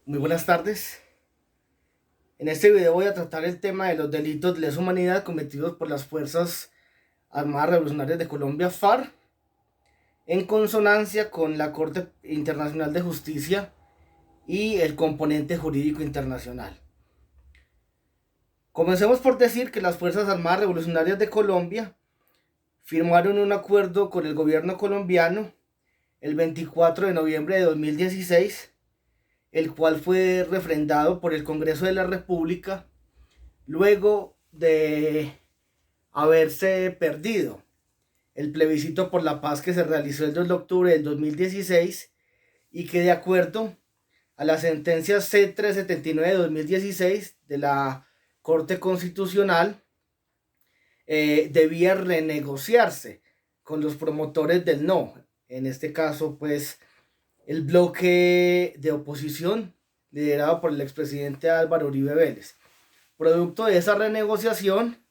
Muy buenas tardes. En este video voy a tratar el tema de los delitos de lesa humanidad cometidos por las Fuerzas Armadas Revolucionarias de Colombia, FARC, en consonancia con la Corte Internacional de Justicia y el componente jurídico internacional. Comencemos por decir que las Fuerzas Armadas Revolucionarias de Colombia firmaron un acuerdo con el gobierno colombiano el 24 de noviembre de 2016, el cual fue refrendado por el Congreso de la República luego de haberse perdido el plebiscito por la paz que se realizó el 2 de octubre del 2016 y que, de acuerdo a la sentencia C379 de 2016 de la Corte Constitucional, debía renegociarse con los promotores del no. En este caso, pues, el bloque de oposición liderado por el expresidente Álvaro Uribe Vélez. Producto de esa renegociación,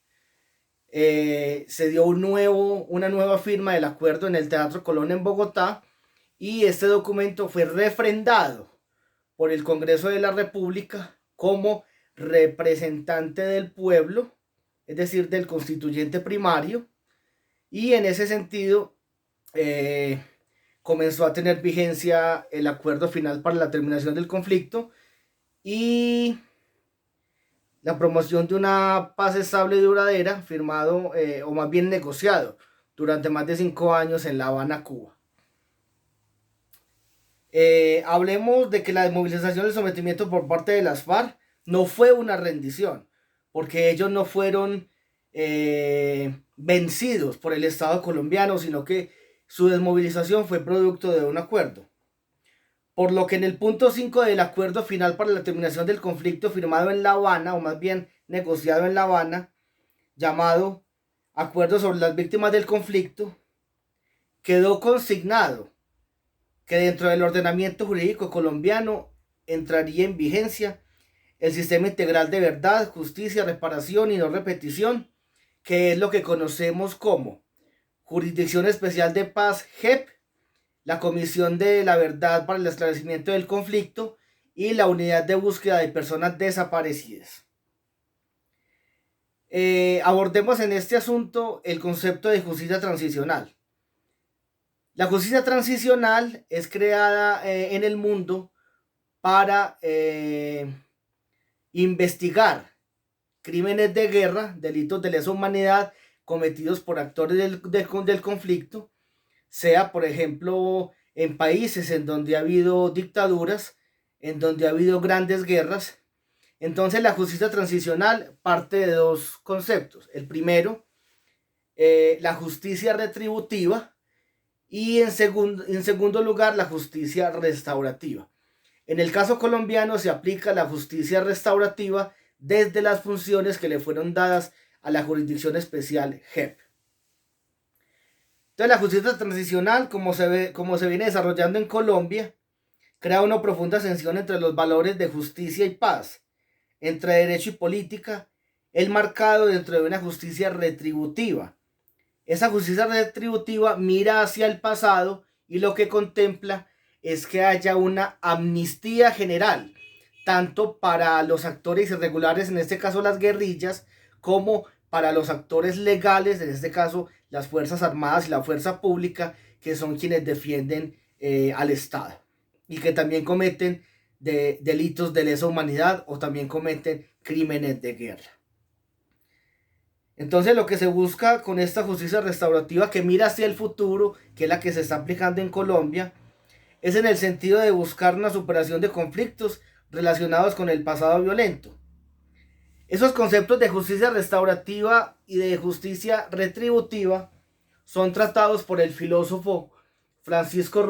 se dio una nueva firma del acuerdo en el Teatro Colón en Bogotá, y este documento fue refrendado por el Congreso de la República como representante del pueblo, es decir, del constituyente primario, y en ese sentido comenzó a tener vigencia el acuerdo final para la terminación del conflicto y la promoción de una paz estable y duradera, firmado o más bien negociado durante más de 5 años en La Habana, Cuba. Hablemos de que la desmovilización y el sometimiento por parte de las FARC no fue una rendición, porque ellos no fueron vencidos por el Estado colombiano, sino que su desmovilización fue producto de un acuerdo. Por lo que en el punto 5 del acuerdo final para la terminación del conflicto firmado en La Habana, o más bien negociado en La Habana, llamado Acuerdo sobre las Víctimas del Conflicto, quedó consignado que dentro del ordenamiento jurídico colombiano entraría en vigencia el sistema integral de verdad, justicia, reparación y no repetición, que es lo que conocemos como Jurisdicción Especial de Paz, JEP, la Comisión de la Verdad para el Esclarecimiento del Conflicto y la Unidad de Búsqueda de Personas Desaparecidas. Abordemos en este asunto el concepto de justicia transicional. La justicia transicional es creada en el mundo para investigar crímenes de guerra, delitos de lesa humanidad cometidos por actores del conflicto, sea por ejemplo en países en donde ha habido dictaduras, en donde ha habido grandes guerras. Entonces la justicia transicional parte de dos conceptos. El primero, la justicia retributiva, y en segundo lugar, la justicia restaurativa. En el caso colombiano se aplica la justicia restaurativa desde las funciones que le fueron dadas a la Jurisdicción Especial JEP. Entonces la justicia transicional, como se viene desarrollando en Colombia, crea una profunda tensión entre los valores de justicia y paz, entre derecho y política, el marcado dentro de una justicia retributiva. Esa justicia retributiva mira hacia el pasado y lo que contempla es que haya una amnistía general, tanto para los actores irregulares, en este caso las guerrillas, como para los actores legales, en este caso las Fuerzas Armadas y la Fuerza Pública, que son quienes defienden al Estado y que también cometen delitos de lesa humanidad o también cometen crímenes de guerra. Entonces lo que se busca con esta justicia restaurativa que mira hacia el futuro, que es la que se está aplicando en Colombia, es en el sentido de buscar una superación de conflictos relacionados con el pasado violento. Esos conceptos de justicia restaurativa y de justicia retributiva son tratados por el filósofo Francisco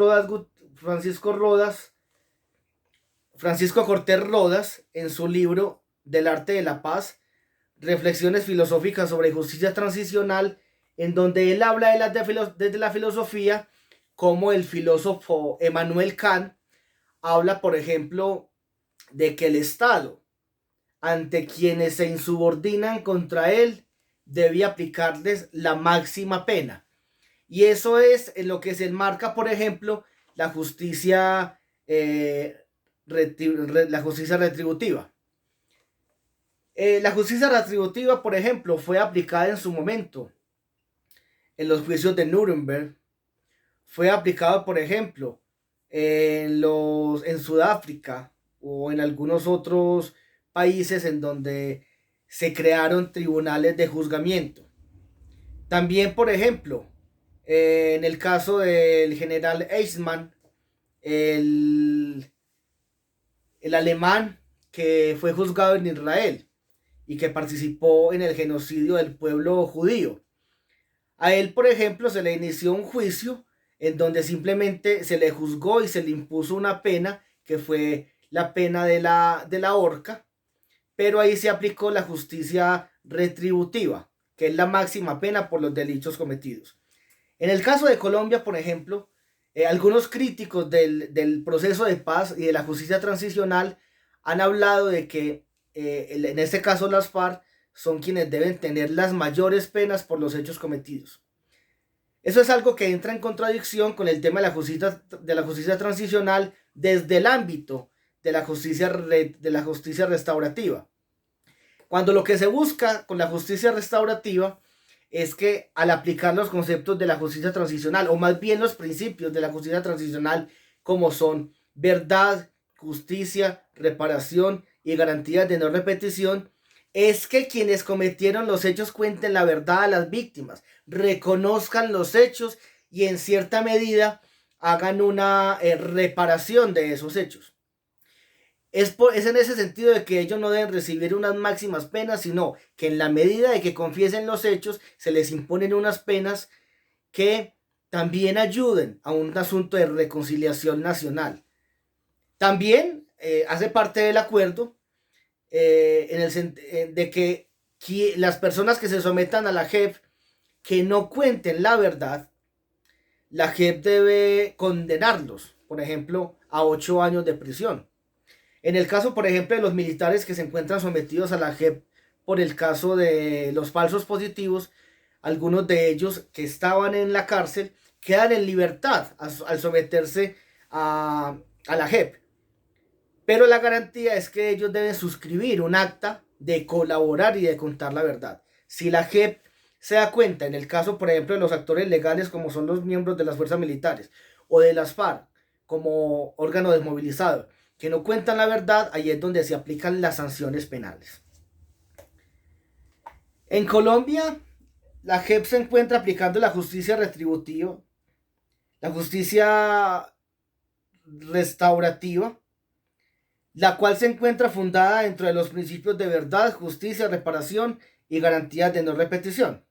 Cortés Rodas en su libro Del Arte de la Paz, Reflexiones filosóficas sobre justicia transicional, en donde él habla desde la filosofía, como el filósofo Emmanuel Kant habla, por ejemplo, de que el Estado, ante quienes se insubordinan contra él, debe aplicarles la máxima pena. Y eso es en lo que se enmarca, por ejemplo, la justicia la justicia retributiva. La justicia retributiva, por ejemplo, fue aplicada en su momento en los juicios de Nuremberg. Fue aplicada, por ejemplo, en Sudáfrica o en algunos otros países en donde se crearon tribunales de juzgamiento. También, por ejemplo, en el caso del general Eichmann, el alemán que fue juzgado en Israel y que participó en el genocidio del pueblo judío. A él, por ejemplo, se le inició un juicio en donde simplemente se le juzgó y se le impuso una pena que fue la pena de la horca, pero ahí se aplicó la justicia retributiva, que es la máxima pena por los delitos cometidos. En el caso de Colombia, por ejemplo, algunos críticos del proceso de paz y de la justicia transicional han hablado de que en este caso las FARC son quienes deben tener las mayores penas por los hechos cometidos. Eso es algo que entra en contradicción con el tema de la justicia transicional desde el ámbito de la justicia restaurativa. Cuando lo que se busca con la justicia restaurativa es que al aplicar los conceptos de la justicia transicional, o más bien los principios de la justicia transicional, como son verdad, justicia, reparación y garantías de no repetición, es que quienes cometieron los hechos cuenten la verdad a las víctimas, reconozcan los hechos y en cierta medida hagan una reparación de esos hechos. Es en ese sentido de que ellos no deben recibir unas máximas penas, sino que en la medida de que confiesen los hechos, se les imponen unas penas que también ayuden a un asunto de reconciliación nacional. También hace parte del acuerdo de que las personas que se sometan a la JEP que no cuenten la verdad, la JEP debe condenarlos, por ejemplo, a 8 años de prisión. En el caso, por ejemplo, de los militares que se encuentran sometidos a la JEP por el caso de los falsos positivos, algunos de ellos que estaban en la cárcel quedan en libertad al someterse a la JEP. Pero la garantía es que ellos deben suscribir un acta de colaborar y de contar la verdad. Si la JEP se da cuenta, en el caso, por ejemplo, de los actores legales como son los miembros de las fuerzas militares o de las FARC como órgano desmovilizado, que no cuentan la verdad, ahí es donde se aplican las sanciones penales. En Colombia, la JEP se encuentra aplicando la justicia retributiva, la justicia restaurativa, la cual se encuentra fundada dentro de los principios de verdad, justicia, reparación y garantías de no repetición.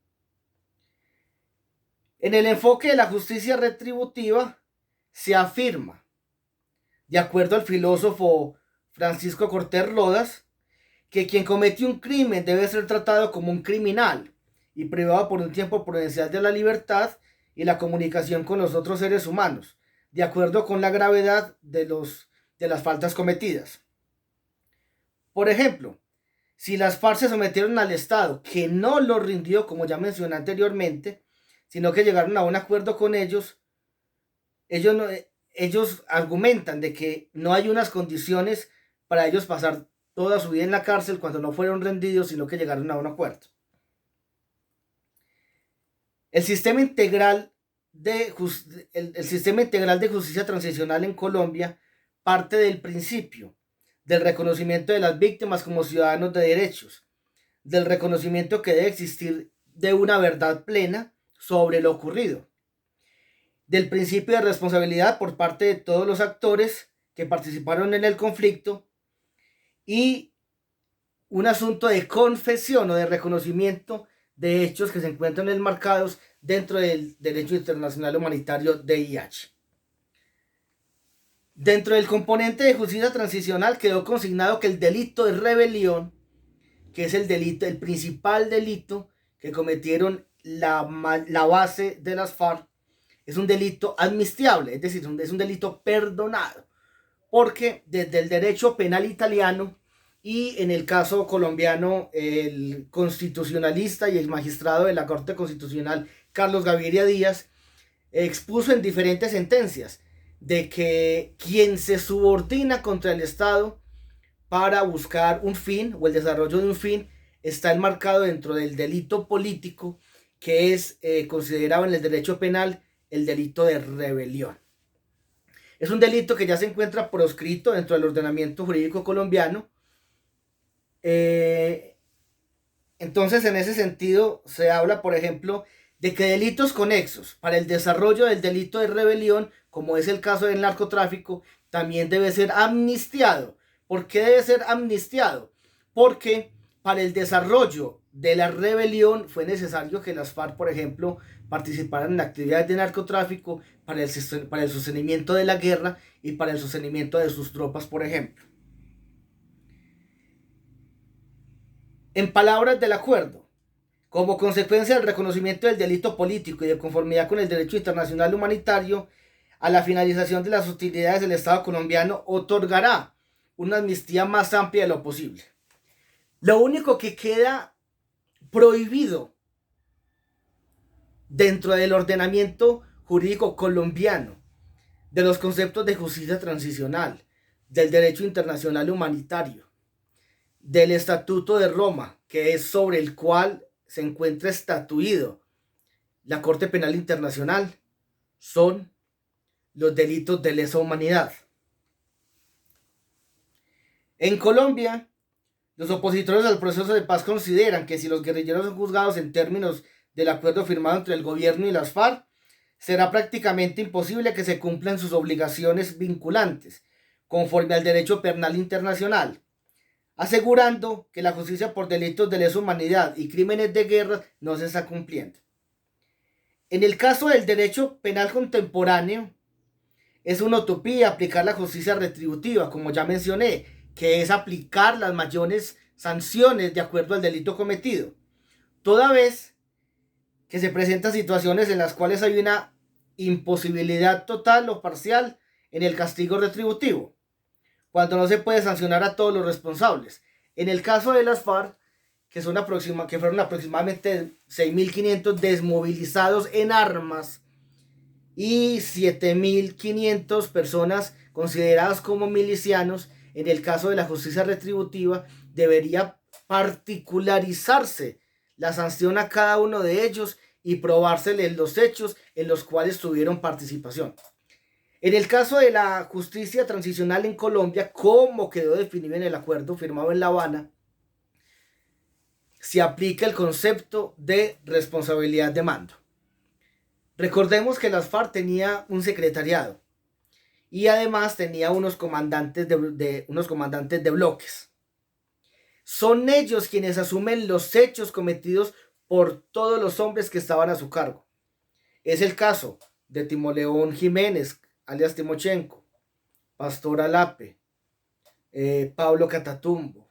En el enfoque de la justicia retributiva se afirma, de acuerdo al filósofo Francisco Cortés Rodas, que quien comete un crimen debe ser tratado como un criminal y privado por un tiempo prudencial de la libertad y la comunicación con los otros seres humanos, de acuerdo con la gravedad de las faltas cometidas. Por ejemplo, si las FARC se sometieron al Estado, que no lo rindió, como ya mencioné anteriormente, sino que llegaron a un acuerdo con ellos argumentan de que no hay unas condiciones para ellos pasar toda su vida en la cárcel cuando no fueron rendidos, sino que llegaron a un acuerdo. El sistema integral de justicia transicional en Colombia parte del principio del reconocimiento de las víctimas como ciudadanos de derechos, del reconocimiento que debe existir de una verdad plena sobre lo ocurrido, del principio de responsabilidad por parte de todos los actores que participaron en el conflicto y un asunto de confesión o de reconocimiento de hechos que se encuentran enmarcados dentro del derecho internacional humanitario DIH. Dentro del componente de justicia transicional quedó consignado que el delito de rebelión, que es el principal delito que cometieron la base de las FARC, es un delito amnistiable, es decir, es un delito perdonado, porque desde el derecho penal italiano y en el caso colombiano, el constitucionalista y el magistrado de la Corte Constitucional, Carlos Gaviria Díaz, expuso en diferentes sentencias de que quien se subordina contra el Estado para buscar un fin o el desarrollo de un fin está enmarcado dentro del delito político que es considerado en el derecho penal el delito de rebelión. Es un delito que ya se encuentra proscrito dentro del ordenamiento jurídico colombiano. Entonces, en ese sentido, se habla, por ejemplo, de que delitos conexos para el desarrollo del delito de rebelión, como es el caso del narcotráfico, también debe ser amnistiado. ¿Por qué debe ser amnistiado? Porque para el desarrollo de la rebelión fue necesario que las FARC, por ejemplo, participaran en actividades de narcotráfico para el sostenimiento de la guerra y para el sostenimiento de sus tropas, por ejemplo. En palabras del acuerdo, como consecuencia del reconocimiento del delito político y de conformidad con el derecho internacional humanitario, a la finalización de las hostilidades del Estado colombiano otorgará una amnistía más amplia de lo posible. Lo único que queda prohibido dentro del ordenamiento jurídico colombiano, de los conceptos de justicia transicional, del derecho internacional humanitario, del Estatuto de Roma, que es sobre el cual se encuentra estatuido la Corte Penal Internacional, son los delitos de lesa humanidad. En Colombia, los opositores al proceso de paz consideran que si los guerrilleros son juzgados en términos del acuerdo firmado entre el gobierno y las FARC, será prácticamente imposible que se cumplan sus obligaciones vinculantes, conforme al derecho penal internacional, asegurando que la justicia por delitos de lesa humanidad y crímenes de guerra no se está cumpliendo. En el caso del derecho penal contemporáneo, es una utopía aplicar la justicia retributiva, como ya mencioné, que es aplicar las mayores sanciones de acuerdo al delito cometido, toda vez que se presentan situaciones en las cuales hay una imposibilidad total o parcial en el castigo retributivo, cuando no se puede sancionar a todos los responsables. En el caso de las FARC, que fueron aproximadamente 6.500 desmovilizados en armas y 7.500 personas consideradas como milicianos, en el caso de la justicia retributiva debería particularizarse la sanción a cada uno de ellos y probárseles los hechos en los cuales tuvieron participación. En el caso de la justicia transicional en Colombia, como quedó definido en el acuerdo firmado en La Habana, se aplica el concepto de responsabilidad de mando. Recordemos que las FARC tenía un secretariado y además tenía unos comandantes de bloques. Son ellos quienes asumen los hechos cometidos por todos los hombres que estaban a su cargo. Es el caso de Timoleón Jiménez, alias Timochenko, Pastor Alape, Pablo Catatumbo,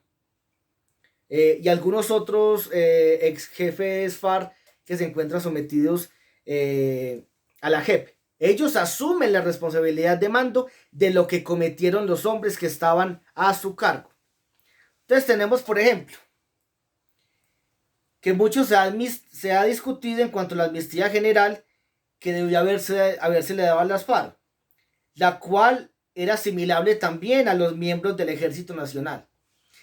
y algunos otros ex jefes FARC que se encuentran sometidos a la JEP. Ellos asumen la responsabilidad de mando de lo que cometieron los hombres que estaban a su cargo. Entonces tenemos, por ejemplo, que mucho se ha discutido en cuanto a la amnistía general que debió habérsele dado a las FARC, la cual era asimilable también a los miembros del Ejército Nacional.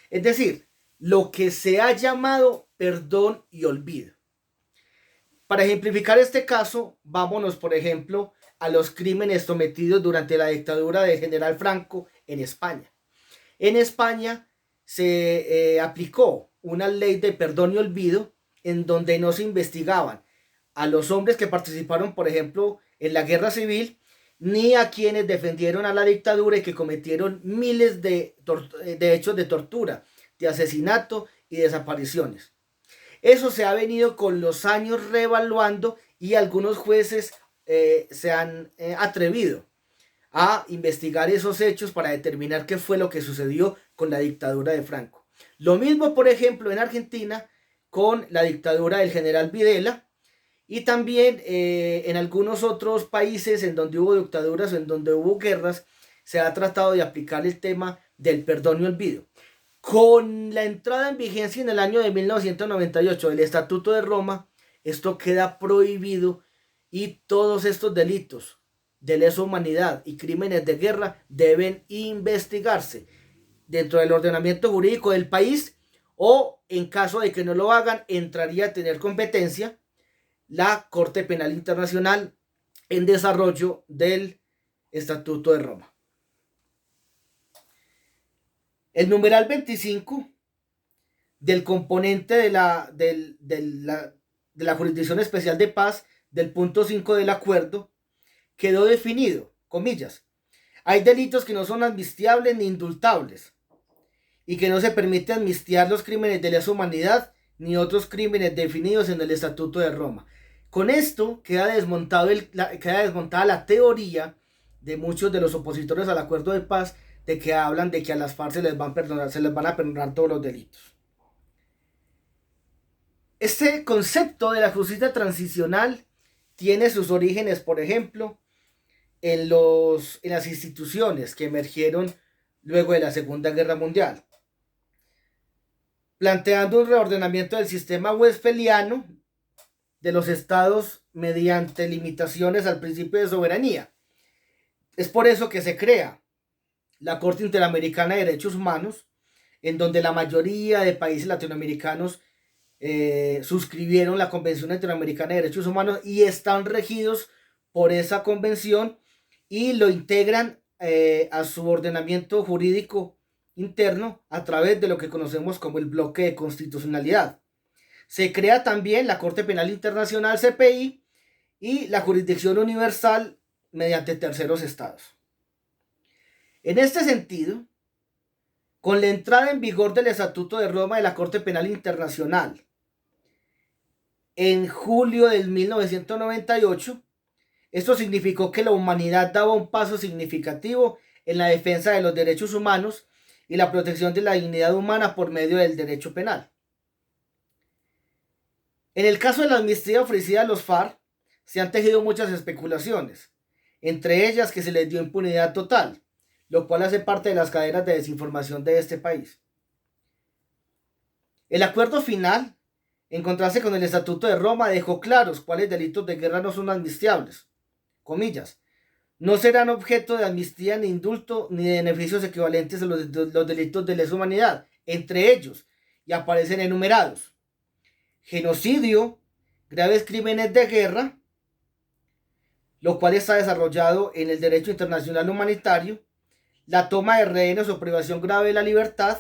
Es decir, lo que se ha llamado perdón y olvido. Para ejemplificar este caso, vámonos, por ejemplo, a los crímenes cometidos durante la dictadura del general Franco en España. En España se aplicó una ley de perdón y olvido en donde no se investigaban a los hombres que participaron, por ejemplo, en la guerra civil, ni a quienes defendieron a la dictadura y que cometieron miles de hechos de tortura, de asesinato y desapariciones. Eso se ha venido con los años reevaluando y algunos jueces se han atrevido a investigar esos hechos para determinar qué fue lo que sucedió con la dictadura de Franco. Lo mismo, por ejemplo, en Argentina con la dictadura del general Videla y también en algunos otros países en donde hubo dictaduras o en donde hubo guerras se ha tratado de aplicar el tema del perdón y olvido. Con la entrada en vigencia en el año de 1998 del Estatuto de Roma, esto queda prohibido y todos estos delitos de lesa humanidad y crímenes de guerra deben investigarse dentro del ordenamiento jurídico del país, o en caso de que no lo hagan, entraría a tener competencia la Corte Penal Internacional en desarrollo del Estatuto de Roma. El numeral 25 del componente de la Jurisdicción Especial de Paz del punto 5 del acuerdo quedó definido, comillas: hay delitos que no son amnistiables ni indultables y que no se permite amnistiar los crímenes de lesa humanidad ni otros crímenes definidos en el Estatuto de Roma. Con esto queda desmontada la teoría de muchos de los opositores al acuerdo de paz, de que hablan de que a las FARC se les van a perdonar todos los delitos. Este concepto de la justicia transicional tiene sus orígenes, por ejemplo, en las instituciones que emergieron luego de la Segunda Guerra Mundial, planteando un reordenamiento del sistema westphaliano de los estados mediante limitaciones al principio de soberanía. Es por eso que se crea la Corte Interamericana de Derechos Humanos, en donde la mayoría de países latinoamericanos suscribieron la Convención Interamericana de Derechos Humanos y están regidos por esa convención y lo integran a su ordenamiento jurídico interno a través de lo que conocemos como el bloque de constitucionalidad. Se crea también la Corte Penal Internacional, CPI, y la jurisdicción universal mediante terceros estados. En este sentido, con la entrada en vigor del Estatuto de Roma de la Corte Penal Internacional en julio del 1998, esto significó que la humanidad daba un paso significativo en la defensa de los derechos humanos y la protección de la dignidad humana por medio del derecho penal. En el caso de la amnistía ofrecida a los FARC, se han tejido muchas especulaciones, entre ellas que se les dio impunidad total, lo cual hace parte de las cadenas de desinformación de este país. El acuerdo final, en contraste con el Estatuto de Roma, dejó claros cuáles delitos de guerra no son amnistiables. Comillas: no serán objeto de amnistía ni indulto ni de beneficios equivalentes a los delitos de lesa humanidad, entre ellos, y aparecen enumerados: genocidio, graves crímenes de guerra, lo cual está desarrollado en el derecho internacional humanitario, la toma de rehenes o privación grave de la libertad,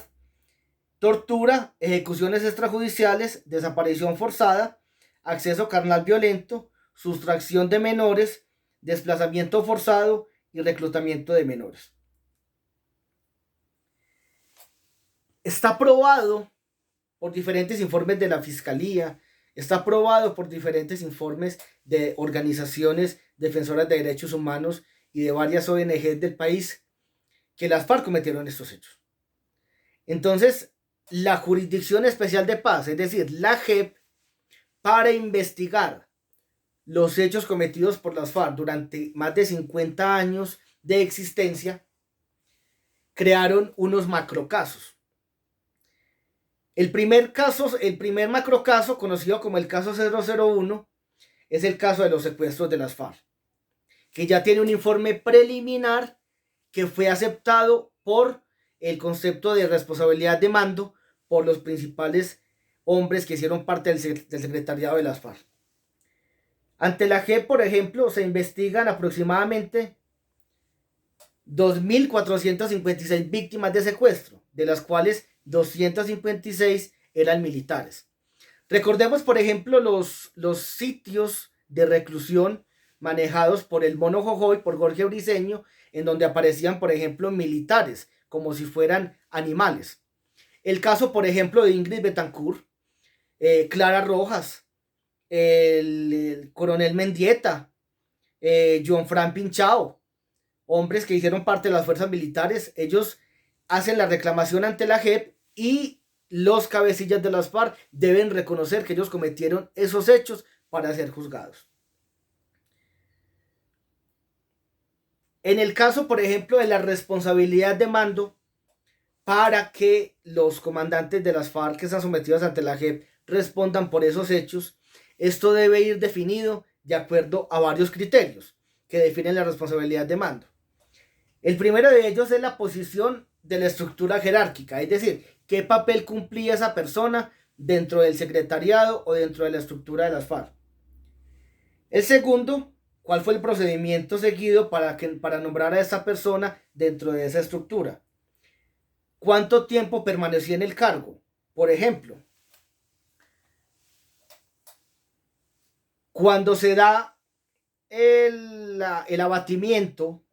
tortura, ejecuciones extrajudiciales, desaparición forzada, acceso carnal violento, sustracción de menores, desplazamiento forzado y reclutamiento de menores. Está probado por diferentes informes de la Fiscalía, está probado por diferentes informes de organizaciones defensoras de derechos humanos y de varias ONG del país que las FARC cometieron estos hechos. Entonces, la Jurisdicción Especial de Paz, es decir, la JEP, para investigar los hechos cometidos por las FARC durante más de 50 años de existencia, crearon unos macrocasos. El primer macrocaso, conocido como el caso 001, es el caso de los secuestros de las FARC, que ya tiene un informe preliminar que fue aceptado por el concepto de responsabilidad de mando por los principales hombres que hicieron parte del secretariado de las FARC. Ante la JEP, por ejemplo, se investigan aproximadamente 2.456 víctimas de secuestro, de las cuales 256 eran militares. Recordemos, por ejemplo, los sitios de reclusión manejados por el Mono Jojoy, por Jorge Briceño, en donde aparecían, por ejemplo, militares, como si fueran animales. El caso, por ejemplo, de Ingrid Betancourt, Clara Rojas, el coronel Mendieta, John Fran Pinchao, hombres que hicieron parte de las fuerzas militares. Ellos hacen la reclamación ante la JEP y los cabecillas de las FARC deben reconocer que ellos cometieron esos hechos para ser juzgados. En el caso, por ejemplo, de la responsabilidad de mando, para que los comandantes de las FARC que están sometidos ante la JEP respondan por esos hechos, esto debe ir definido de acuerdo a varios criterios. que definen la responsabilidad de mando. El primero de ellos es la posición de la estructura jerárquica, es decir, qué papel cumplía esa persona dentro del secretariado o dentro de la estructura de las FARC. El segundo, cuál fue el procedimiento seguido para nombrar a esa persona dentro de esa estructura. ¿Cuánto tiempo permanecía en el cargo? Por ejemplo, cuando se da el abatimiento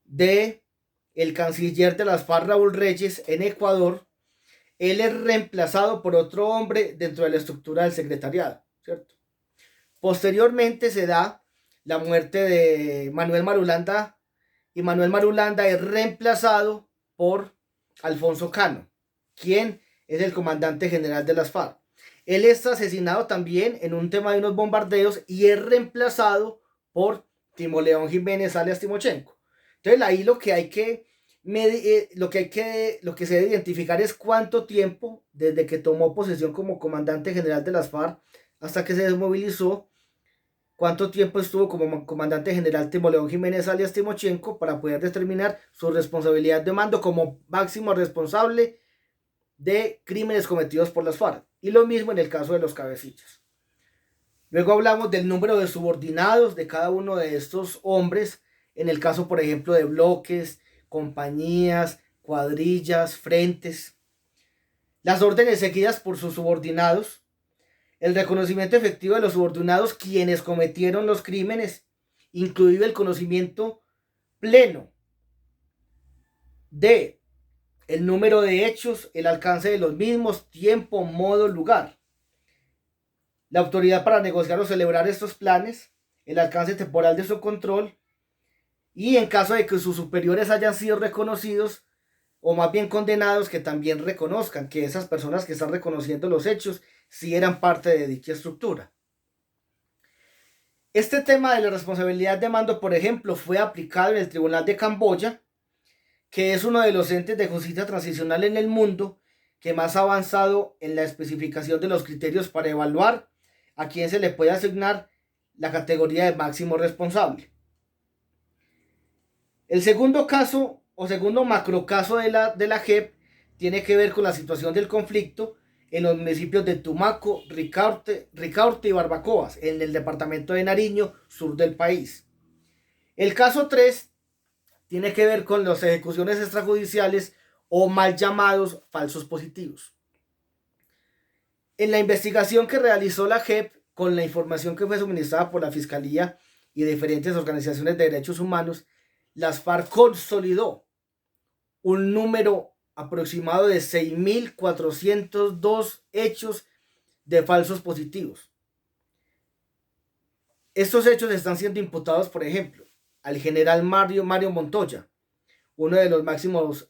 de el canciller de las FARC, Raúl Reyes, en Ecuador, él es reemplazado por otro hombre dentro de la estructura del secretariado, ¿cierto? Posteriormente se da la muerte de Manuel Marulanda y Manuel Marulanda es reemplazado por Alfonso Cano, quien es el comandante general de las FARC. Él es asesinado también en un tema de unos bombardeos y es reemplazado por Timoleón Jiménez alias Timochenko. Entonces ahí lo que se debe identificar es cuánto tiempo desde que tomó posesión como comandante general de las FARC hasta que se desmovilizó, cuánto tiempo estuvo como comandante general Timoleón Jiménez alias Timochenko para poder determinar su responsabilidad de mando como máximo responsable de crímenes cometidos por las FARC. Y lo mismo en el caso de los cabecillas. Luego hablamos del número de subordinados de cada uno de estos hombres, en el caso, por ejemplo, de bloques, compañías, cuadrillas, frentes. Las órdenes seguidas por sus subordinados, el reconocimiento efectivo de los subordinados quienes cometieron los crímenes, incluido el conocimiento pleno de el número de hechos, el alcance de los mismos, tiempo, modo, lugar. La autoridad para negociar o celebrar estos planes, el alcance temporal de su control y en caso de que sus superiores hayan sido reconocidos o más bien condenados, que también reconozcan que esas personas que están reconociendo los hechos sí eran parte de dicha estructura. Este tema de la responsabilidad de mando, por ejemplo, fue aplicado en el Tribunal de Camboya, que es uno de los entes de justicia transicional en el mundo que más ha avanzado en la especificación de los criterios para evaluar a quién se le puede asignar la categoría de máximo responsable. El segundo caso o segundo macrocaso de la JEP tiene que ver con la situación del conflicto en los municipios de Tumaco, Ricaurte y Barbacoas, en el departamento de Nariño, sur del país. El caso 3 tiene que ver con las ejecuciones extrajudiciales o mal llamados falsos positivos. En la investigación que realizó la JEP con la información que fue suministrada por la Fiscalía y diferentes organizaciones de derechos humanos, las FARC consolidó un número aproximado de 6.402 hechos de falsos positivos. Estos hechos están siendo imputados, por ejemplo, al general Mario Montoya, uno de los máximos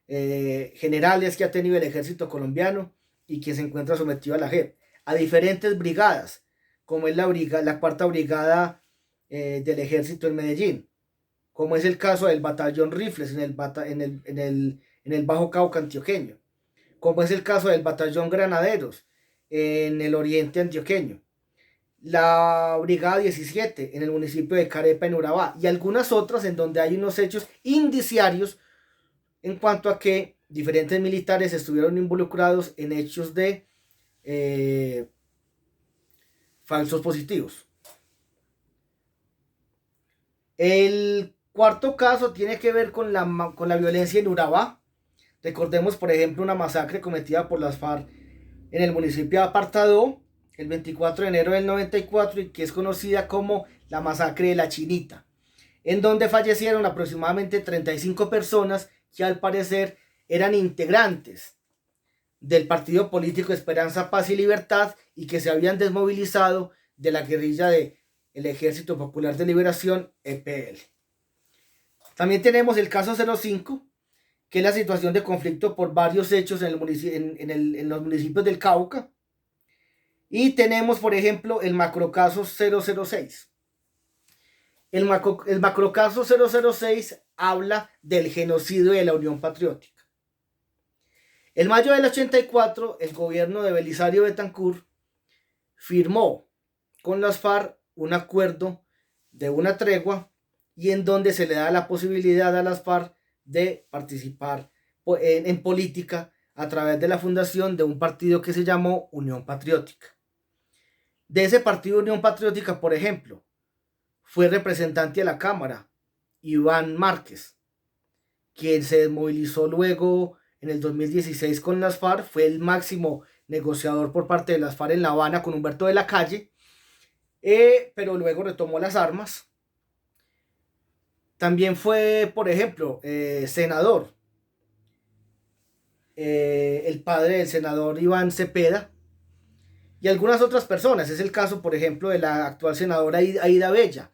generales que ha tenido el ejército colombiano y que se encuentra sometido a la JEP, a diferentes brigadas, como es la cuarta brigada del ejército en Medellín, como es el caso del batallón Rifles en el Bajo Cauca antioqueño, como es el caso del batallón Granaderos en el oriente antioqueño, la brigada 17 en el municipio de Carepa en Urabá y algunas otras en donde hay unos hechos indiciarios en cuanto a que diferentes militares estuvieron involucrados en hechos de falsos positivos. El cuarto caso tiene que ver con la violencia en Urabá. Recordemos, por ejemplo, una masacre cometida por las FARC en el municipio de Apartadó el 24 de enero del 94 y que es conocida como la masacre de la Chinita, en donde fallecieron aproximadamente 35 personas que al parecer eran integrantes del partido político Esperanza, Paz y Libertad y que se habían desmovilizado de la guerrilla del Ejército Popular de Liberación, EPL. También tenemos el caso 05, que es la situación de conflicto por varios hechos en los municipios del Cauca. Y tenemos, por ejemplo, el macrocaso 006. El macrocaso 006 habla del genocidio de la Unión Patriótica. En mayo del 84, el gobierno de Belisario Betancur firmó con las FARC un acuerdo de una tregua y en donde se le da la posibilidad a las FARC de participar en política a través de la fundación de un partido que se llamó Unión Patriótica. De ese partido Unión Patriótica, por ejemplo, fue representante a la Cámara Iván Márquez, quien se desmovilizó luego en el 2016 con las FARC, fue el máximo negociador por parte de las FARC en La Habana con Humberto de la Calle, pero luego retomó las armas. También fue, por ejemplo, senador, el padre del senador Iván Cepeda, y algunas otras personas. Es el caso, por ejemplo, de la actual senadora Aida Bella,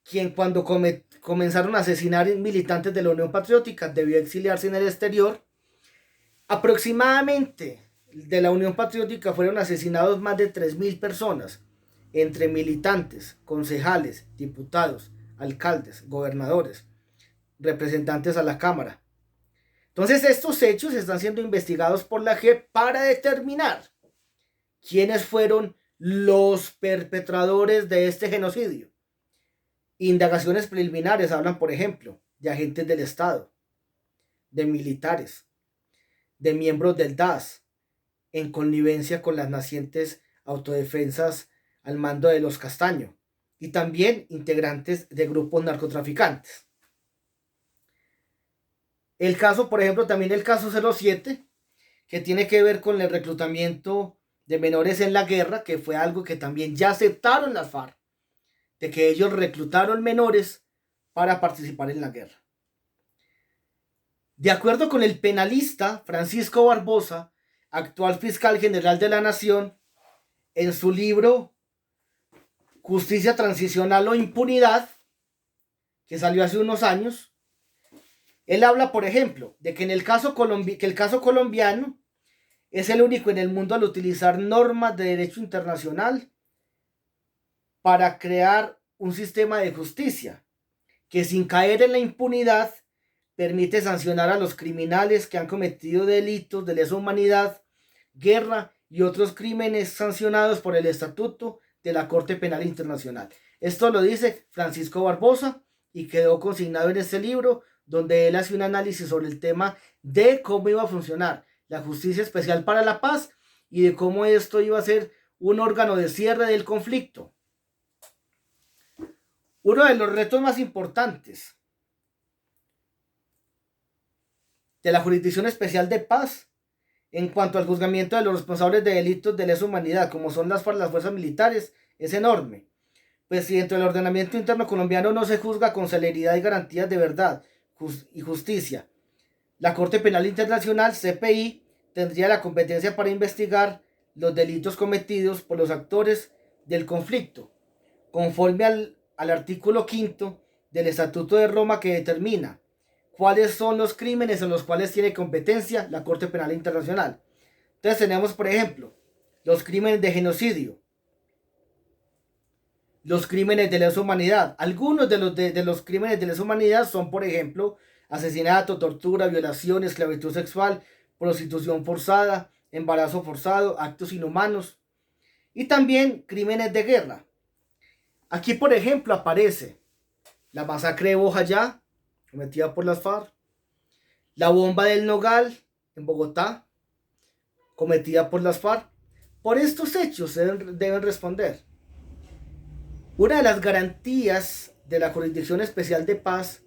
quien cuando comenzaron a asesinar militantes de la Unión Patriótica debió exiliarse en el exterior. Aproximadamente de la Unión Patriótica fueron asesinados más de 3.000 personas, entre militantes, concejales, diputados, alcaldes, gobernadores, representantes a la Cámara. Entonces estos hechos están siendo investigados por la JEP para determinar quiénes fueron los perpetradores de este genocidio. Indagaciones preliminares hablan, por ejemplo, de agentes del Estado, de militares, de miembros del DAS, en connivencia con las nacientes autodefensas al mando de los Castaño, y también integrantes de grupos narcotraficantes. El caso, por ejemplo, también el caso 07, que tiene que ver con el reclutamiento de menores en la guerra, que fue algo que también ya aceptaron las FARC, de que ellos reclutaron menores para participar en la guerra. De acuerdo con el penalista Francisco Barbosa, actual fiscal general de la Nación, en su libro Justicia Transicional o Impunidad, que salió hace unos años, él habla, por ejemplo, de que el caso colombiano es el único en el mundo al utilizar normas de derecho internacional para crear un sistema de justicia que, sin caer en la impunidad, permite sancionar a los criminales que han cometido delitos de lesa humanidad, guerra y otros crímenes sancionados por el Estatuto de la Corte Penal Internacional. Esto lo dice Francisco Barbosa y quedó consignado en este libro, donde él hace un análisis sobre el tema de cómo iba a funcionar la Justicia Especial para la Paz y de cómo esto iba a ser un órgano de cierre del conflicto. Uno de los retos más importantes de la Jurisdicción Especial de Paz en cuanto al juzgamiento de los responsables de delitos de lesa humanidad, como son las fuerzas militares, es enorme. Pues si dentro del ordenamiento interno colombiano no se juzga con celeridad y garantías de verdad y justicia, la Corte Penal Internacional, CPI, tendría la competencia para investigar los delitos cometidos por los actores del conflicto, conforme al artículo 5 del Estatuto de Roma, que determina cuáles son los crímenes en los cuales tiene competencia la Corte Penal Internacional. Entonces tenemos, por ejemplo, los crímenes de genocidio, los crímenes de lesa humanidad. Algunos de los crímenes de lesa humanidad son, por ejemplo, asesinato, tortura, violación, esclavitud sexual, prostitución forzada, embarazo forzado, actos inhumanos y también crímenes de guerra. Aquí, por ejemplo, aparece la masacre de Bojayá, cometida por las FARC, la bomba del Nogal en Bogotá, cometida por las FARC. Por estos hechos deben responder. Una de las garantías de la Jurisdicción Especial de Paz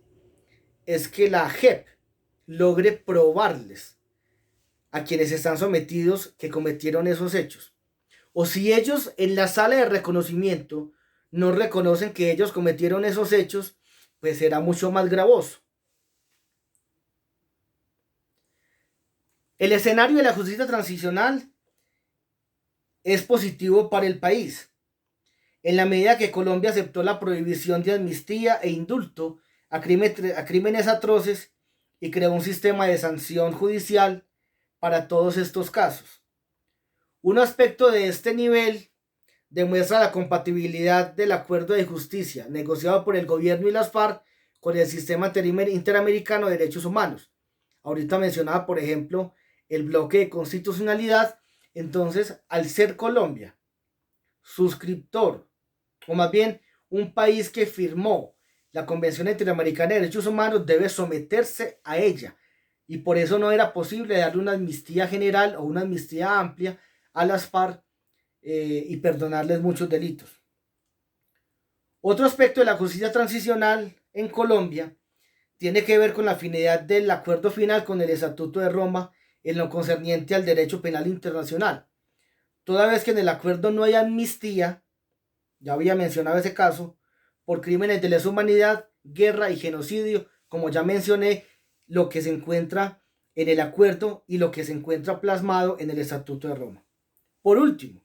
es que la JEP logre probarles a quienes están sometidos que cometieron esos hechos. O si ellos en la sala de reconocimiento no reconocen que ellos cometieron esos hechos, pues será mucho más gravoso. El escenario de la justicia transicional es positivo para el país, en la medida que Colombia aceptó la prohibición de amnistía e indulto a crímenes atroces y creó un sistema de sanción judicial para todos estos casos. Un aspecto de este nivel demuestra la compatibilidad del acuerdo de justicia negociado por el gobierno y las FARC con el sistema interamericano de derechos humanos. Ahorita mencionaba, por ejemplo, el bloque de constitucionalidad. Entonces, al ser Colombia suscriptor, o más bien un país que firmó la Convención Interamericana de Derechos Humanos debe someterse a ella. Y por eso no era posible darle una amnistía general o una amnistía amplia a las FARC y perdonarles muchos delitos. Otro aspecto de la justicia transicional en Colombia tiene que ver con la finalidad del acuerdo final con el Estatuto de Roma en lo concerniente al derecho penal internacional. Toda vez que en el acuerdo no hay amnistía, ya había mencionado ese caso, por crímenes de lesa humanidad, guerra y genocidio, como ya mencioné, lo que se encuentra en el acuerdo y lo que se encuentra plasmado en el Estatuto de Roma. Por último,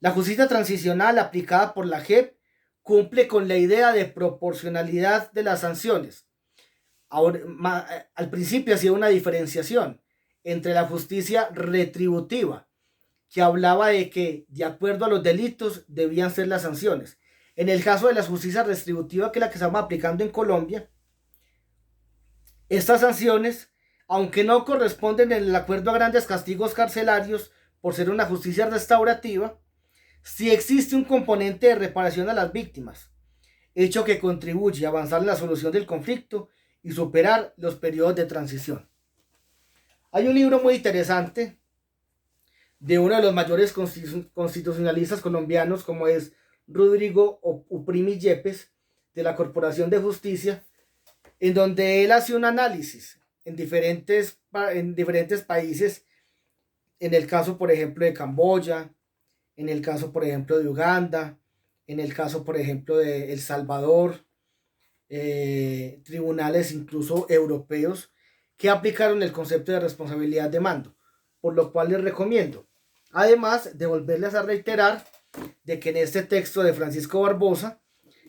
la justicia transicional aplicada por la JEP cumple con la idea de proporcionalidad de las sanciones. Ahora, al principio hacía una diferenciación entre la justicia retributiva, que hablaba de que de acuerdo a los delitos debían ser las sanciones. En el caso de la justicia retributiva, que es la que estamos aplicando en Colombia, estas sanciones, aunque no corresponden en el acuerdo a grandes castigos carcelarios por ser una justicia restaurativa, sí existe un componente de reparación a las víctimas, hecho que contribuye a avanzar en la solución del conflicto y superar los periodos de transición. Hay un libro muy interesante de uno de los mayores constitucionalistas colombianos, como es Rodrigo Uprimi Yepes, de la Corporación de Justicia, en donde él hace un análisis en diferentes países, en el caso, por ejemplo, de Camboya, en el caso, por ejemplo, de Uganda, en el caso, por ejemplo, de El Salvador, tribunales incluso europeos que aplicaron el concepto de responsabilidad de mando, por lo cual les recomiendo, además de volverles a reiterar de que en este texto de Francisco Barbosa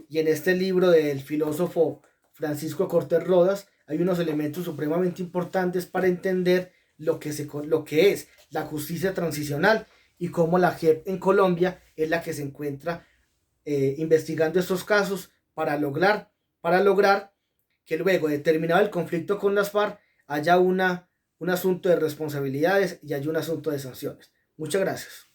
y en este libro del filósofo Francisco Cortés Rodas hay unos elementos supremamente importantes para entender lo que es la justicia transicional y cómo la JEP en Colombia es la que se encuentra investigando estos casos para lograr que luego de terminado el conflicto con las FARC haya un asunto de responsabilidades y haya un asunto de sanciones. Muchas gracias.